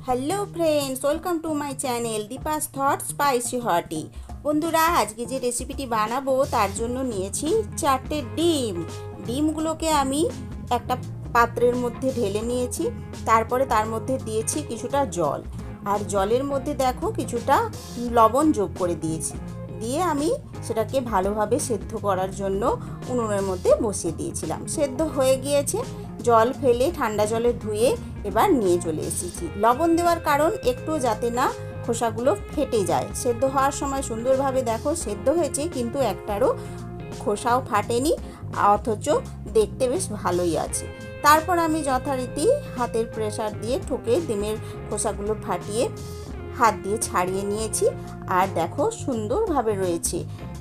Hello friends, welcome to my channel Deepa's thought spicy hottie. বন্ধুরা, আজকে যে রেসিপিটি বানাবো তার জন্য নিয়েছি 4টে ডিম। ডিমগুলোকে আমি একটা পাত্রের মধ্যে ঢেলে নিয়েছি। তারপরে তার মধ্যে দিয়েছি কিছুটা জল, আর জলের মধ্যে দেখো কিছুটা লবণ যোগ করে দিয়েছি। দিয়ে আমি সেটাকে ভালোভাবে সেদ্ধ করার জন্য উনুনের মধ্যে বসিয়ে দিয়েছিলাম। সেদ্ধ হয়ে গিয়েছে, জল ফেলে ঠান্ডা জলে ধুয়ে এবার নিয়ে চলে এসেছি। লবণ দেওয়ার কারণ একটু যাতে না খোসাগুলো ফেটে যায়। সেদ্ধ হওয়ার সময় সুন্দরভাবে দেখো সেদ্ধ হয়েছে, কিন্তু একটারও খোসাও ফাটেনি, অথচ দেখতে বেশ ভালোই আছে। তারপর আমি যথারীতি হাতের প্রেসার দিয়ে ঠুকে ডিমের খোসাগুলো ফাটিয়ে হাত দিয়ে ছাড়িয়ে নিয়েছি। আর দেখো সুন্দরভাবে রয়েছে।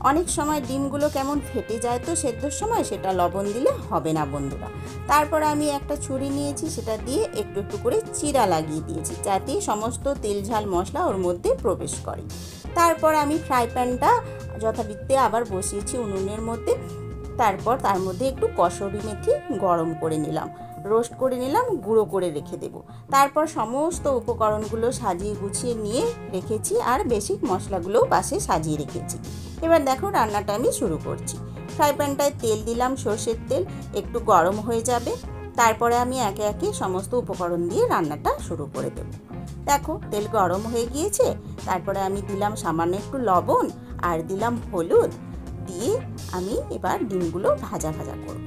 অনেক সময় ডিমগুলো কেমন ফেটে যায়, তো সেদ্ধর সময় সেটা লবণ দিলে হবে না বন্ধুরা। তারপর আমি একটা ছুরি নিয়েছি, সেটা দিয়ে একটু একটু করে চিরা লাগিয়ে দিয়েছি, যাতে সমস্ত তেল ঝাল মশলা ওর মধ্যে প্রবেশ করে। তারপর আমি ফ্রাই প্যানটা যথারীতি আবার বসিয়েছি উনুনের মধ্যে। তারপর তার মধ্যে একটু কসুরি মেথি গরম করে নিলাম, রোস্ট করে নিলাম, গুঁড়ো করে রেখে দেব। তারপর সমস্ত উপকরণগুলো সাজিয়ে গুছিয়ে নিয়ে রেখেছি, আর বেসিক মশলাগুলোও পাশে সাজিয়ে রেখেছি। এবার দেখো রান্নাটা আমি শুরু করছি। ফ্রাই প্যানটায় তেল দিলাম, সর্ষের তেল, একটু গরম হয়ে যাবে। তারপরে আমি একে একে সমস্ত উপকরণ দিয়ে রান্নাটা শুরু করে দেব। দেখো তেল গরম হয়ে গিয়েছে। তারপরে আমি দিলাম সামান্য একটু লবণ আর দিলাম হলুদ, দিয়ে আমি এবার ডিমগুলো ভাজা ভাজা করব।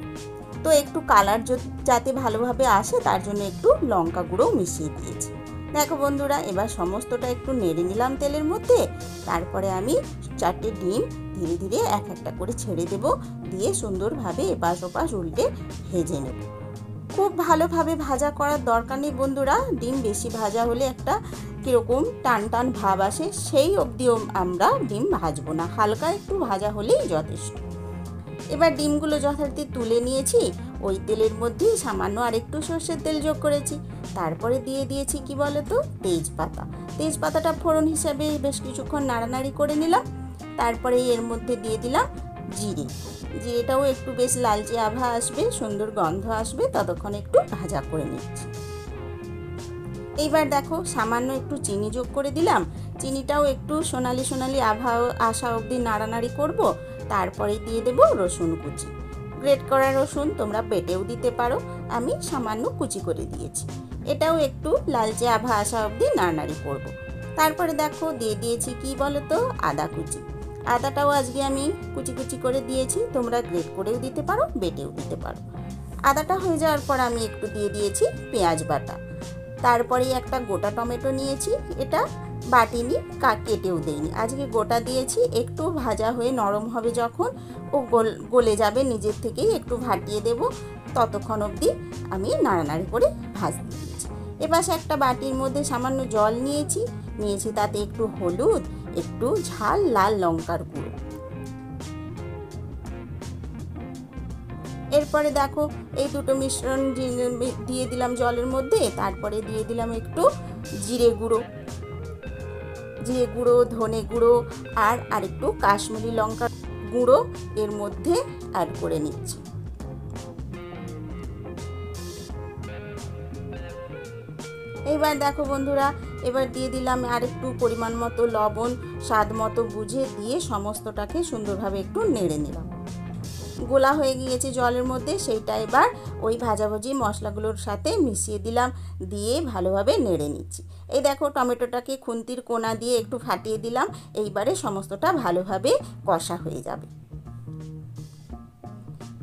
তো একটু কালার যাতে ভালোভাবে আসে তার জন্য একটু লঙ্কা গুঁড়ো মিশিয়ে দিয়েছি। দেখো বন্ধুরা, এবার সমস্তটা একটু নেড়ে নিলাম তেলের মধ্যে। তারপরে আমি 4টে ডিম ধীরে ধীরে এক একটা করে ছেড়ে দেব, দিয়ে সুন্দরভাবে এপাশ ওপাশ উল্টে ভেজে নেব। খুব ভালোভাবে ভাজা করার দরকার নেই বন্ধুরা। ডিম বেশি ভাজা হলে একটা কীরকম টান টান ভাব আসে, সেই অবধিও আমরা ডিম ভাজবো না, হালকা একটু ভাজা হলেই যথেষ্ট। এবার ডিমগুলো যথারীতি তুলে নিয়েছি। ওই তেলের মধ্যেই সামান্য আরেকটু সর্ষের তেল যোগ করেছি। তারপরে দিয়ে দিয়েছি কি বলো তো, তেজপাতা। তেজপাতাটা ফোড়ন হিসাবে বেশ কিছুক্ষণ নাড়ানাড়ি করে নিলাম। তারপরে এর মধ্যে দিয়ে দিলাম জিরে। জিরেটাও একটু বেশ লালচে আভা আসবে, সুন্দর গন্ধ আসবে, ততক্ষণ একটু ভাজা করে নিচ্ছি। এইবার দেখো সামান্য একটু চিনি যোগ করে দিলাম। চিনিটাও একটু সোনালি সোনালি আভা আসা অবধি নাড়ানাড়ি করব। তারপরে দিয়ে দেব রসুন কুচি। গ্রেট করা রসুন তোমরা বেটেও দিতে পারো, আমি সামান্য কুচি করে দিয়েছি। এটাও একটু লালচে আভা আসা অবধি নাড়ানাড়ি করব। তারপরে দেখো দিয়ে দিয়েছি কি বলো তো, আদা কুচি। আদাটাও আজকে আমি কুচি কুচি করে দিয়েছি, তোমরা গ্রেট করেও দিতে পারো, বেটেও দিতে পারো। আদাটা হয়ে যাওয়ার পর আমি একটু দিয়ে দিয়েছি পেঁয়াজ বাটা। তারপরে একটা গোটা টমেটো নিয়েছি, এটা বাটিনি, কেটেও দেইনি, আজকে গোটা দিয়েছি। একটু ভাজা হয়ে নরম হবে যখন, ও গলে যাবে নিজের থেকেই, একটু ভাটিয়ে দেব, ততক্ষণ অবধি আমি নাড়ানাড়ি করে ভাজতে দিয়েছি। এপাশে একটা বাটির মধ্যে সামান্য জল নিয়েছি তাতে একটু হলুদ, একটু ঝাল লাল লঙ্কার গুঁড়ো। এরপরে দেখো এই দুটো মিশ্রণ দিয়ে দিলাম জলের মধ্যে। তারপরে দিয়ে দিলাম একটু জিরে গুঁড়ো, ধনে গুঁড়ো, আর আরেকটু কাশ্মীরি লঙ্কা গুঁড়ো এর মধ্যে অ্যাড করে নিচ্ছি। এবার দেখো বন্ধুরা, এবার দিয়ে দিলাম আরেকটু পরিমাণ মতো লবণ, স্বাদ মতো বুঝে দিয়ে সমস্তটাকে সুন্দরভাবে একটু নেড়ে নিলাম। গোলা হয়ে গিয়েছে জলের মধ্যে, সেইটা এবার ওই ভাজাভাজি মশলাগুলোর সাথে মিশিয়ে দিলাম, দিয়ে ভালোভাবে নেড়ে নিচ্ছি। এই দেখো টমেটোটাকে খুন্তির কোনা দিয়ে একটু ফাটিয়ে দিলাম। এইবারে সমস্তটা ভালোভাবে কষা হয়ে যাবে।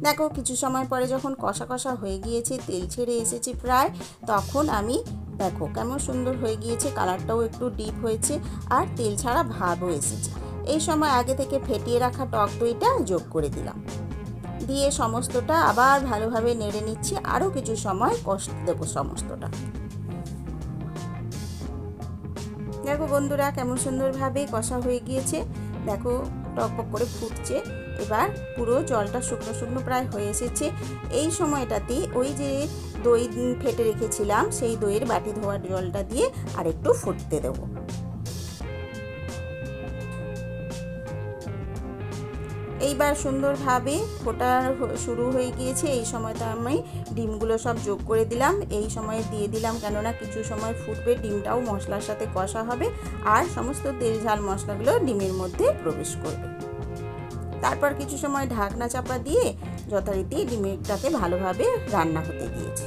দেখো কিছু সময় পরে যখন কষা কষা হয়ে গিয়েছে, তেল ছেড়ে এসেছে প্রায়, তখন আমি দেখো কেমন সুন্দর হয়ে গিয়েছে, কালারটাও একটু ডিপ হয়েছে, আর তেল ছাড়া ভাবও এসেছে। এই সময় আগে থেকে ফেটিয়ে রাখা টক দইটা যোগ করে দিলাম, দিয়ে সমস্তটা আবার ভালোভাবে নেড়ে নিচ্ছি। আরও কিছু সময় কষতে দেবো সমস্তটা। দেখো বন্ধুরা কেমন সুন্দরভাবে কষা হয়ে গিয়েছে, দেখো টকবক করে ফুটছে। এবার পুরো জলটা শুকনো শুকনো প্রায় হয়ে এসেছে। এই সময়টাতে ওই যে দই ফেটে রেখেছিলাম, সেই দইয়ের বাটি ধোয়া জলটা দিয়ে আর একটু ফুটতে দেবো। এইবার সুন্দরভাবে ফোটা শুরু হয়ে গিয়েছে। এই সময়টা আমি ডিমগুলো সব যোগ করে দিলাম। এই সময় দিয়ে দিলাম, কেননা কিছু সময় ফুটবে, ডিমটাও মশলার সাথে কষা হবে আর সমস্ত তেল ঝাল মশলাগুলো ডিমের মধ্যে প্রবেশ করবে। তারপর কিছু সময় ঢাকনা চাপা দিয়ে যথারীতি ডিমটাকে ভালোভাবে রান্না হতে দিয়েছি।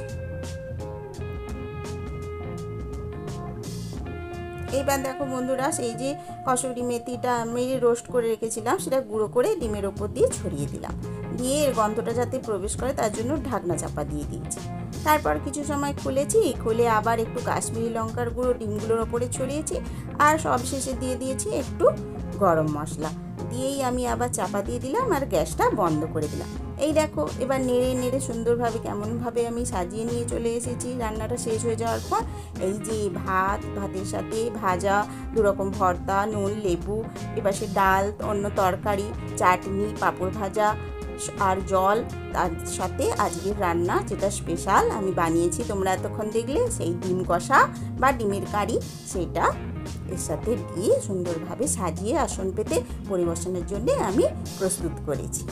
এইবার দেখো বন্ধুরা, সেই যে কসুরি মেথিটা আমি রোস্ট করে রেখেছিলাম সেটা গুঁড়ো করে ডিমের ওপর দিয়ে ছড়িয়ে দিলাম। দিয়ে এর গন্ধটা যাতে প্রবেশ করে তার জন্য ঢাকনা চাপা দিয়ে দিয়েছি। তারপর কিছু সময় খুলে আবার একটু কাশ্মীরি লঙ্কার গুঁড়ো ডিমগুলোর ওপরে ছড়িয়েছি আর সবশেষে দিয়ে দিয়েছি একটু গরম মশলা। দিয়েই আমি আবার চাপা দিয়ে দিলাম আর গ্যাসটা বন্ধ করে দিলাম। এই দেখো, এবার নেড়ে নেড়ে সুন্দরভাবে কেমনভাবে আমি সাজিয়ে নিয়ে চলে এসেছি রান্নাটা শেষ হয়ে যাওয়ার পর। এই যে ভাতের সাথে ভাজা, দুরকম ভর্তা, নুন, লেবু, এপাশে ডাল, অন্য তরকারি, চাটনি, পাঁপড় ভাজা আর জল, তার সাথে আজকের রান্না যেটা স্পেশাল আমি বানিয়েছি তোমরা এতক্ষণ দেখলে, সেই ডিম কষা বা ডিমের কারি, সেটা এর সাথে দিয়ে সুন্দরভাবে সাজিয়ে আসন পেতে পরিবেশনের জন্য আমি প্রস্তুত করেছি।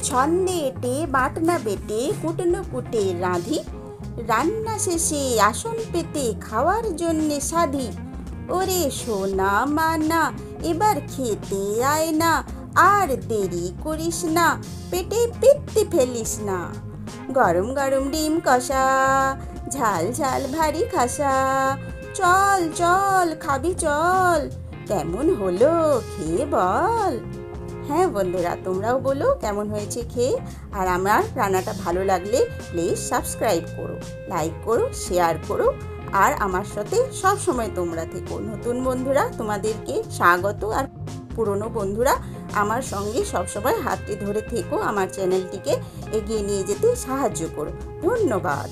ছন্দে এঁটে বাটনা বেটে কুটনো কুটে রাঁধি, রান্না শেষে আসন পেতে খাওয়ার জন্যে সাধি। ওরে সোনা মানা, এবার খেতে আয় না, আর দেরি করিস না, পেটে পিত্তি ফেলিস না। গরম গরম ডিম কষা, ঝাল ঝাল ভারী খাসা, চল চল খাবি চল, কেমন হলো খেয়ে বল। হ্যাঁ বন্ধুরা, তোমরাও বলো কেমন হয়েছে খেয়ে। আর আমার রান্নাটা ভালো লাগলে প্লিজ সাবস্ক্রাইব করো, লাইক করো, শেয়ার করো আর আমার সাথে সব সময় তোমরা থেকো। নতুন বন্ধুরা তোমাদেরকে স্বাগত, আর পুরনো বন্ধুরা আমার সঙ্গে সবসময় হাতটি ধরে থেকো, আমার চ্যানেলটিকে এগিয়ে নিয়ে যেতে সাহায্য করো। ধন্যবাদ।